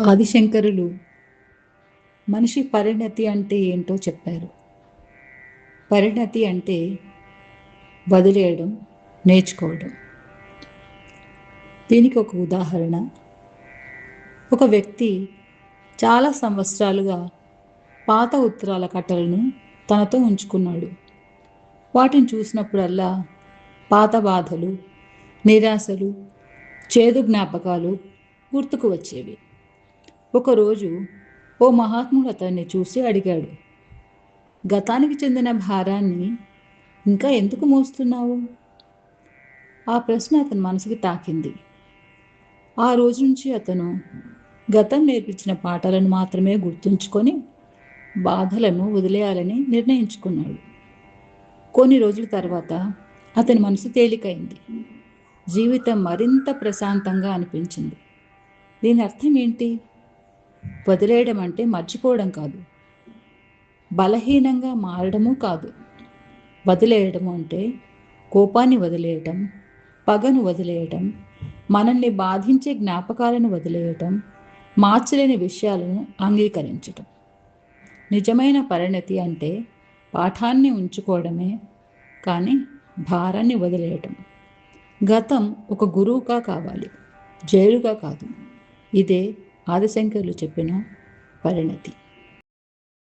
ఆదిశంకరులు మనిషి పరిణతి అంటే ఏంటో చెప్పారు. పరిణతి అంటే వదిలేయడం, నేర్చుకోవడం. దీనికి ఒక ఉదాహరణ, ఒక వ్యక్తి చాలా సంవత్సరాలుగా పాత ఉత్తరాల కట్టలను తనతో ఉంచుకున్నాడు. వాటిని చూసినప్పుడల్లా పాత బాధలు, నిరాశలు, చేదు జ్ఞాపకాలు గుర్తుకు వచ్చేవి. ఒకరోజు ఓ మహాత్ముడు అతన్ని చూసి అడిగాడు, గతానికి చెందిన భారాన్ని ఇంకా ఎందుకు మోస్తున్నావు? ఆ ప్రశ్న అతని మనసుకి తాకింది. ఆ రోజు నుంచి అతను గతం నేర్పించిన పాఠాలను మాత్రమే గుర్తుంచుకొని బాధలను వదిలేయాలని నిర్ణయించుకున్నాడు. కొన్ని రోజుల తర్వాత అతని మనసు తేలికైంది. జీవితం మరింత ప్రశాంతంగా అనిపించింది. దీని అర్థం ఏంటి? వదిలేయడం అంటే మర్చిపోవడం కాదు, బలహీనంగా మారడము కాదు. వదిలేయడం అంటే కోపాన్ని వదిలేయటం, పగను వదిలేయటం, మనల్ని బాధించే జ్ఞాపకాలను వదిలేయటం, మార్చలేని విషయాలను అంగీకరించటం. నిజమైన పరిణతి అంటే పాఠాన్ని ఉంచుకోవడమే, కానీ భారాన్ని వదిలేయటం. గతం ఒక గురువుగా కావాలి, జైలుగా కాదు. ఇదే ఆదిశంకరులు చెప్పిన పరిణతి.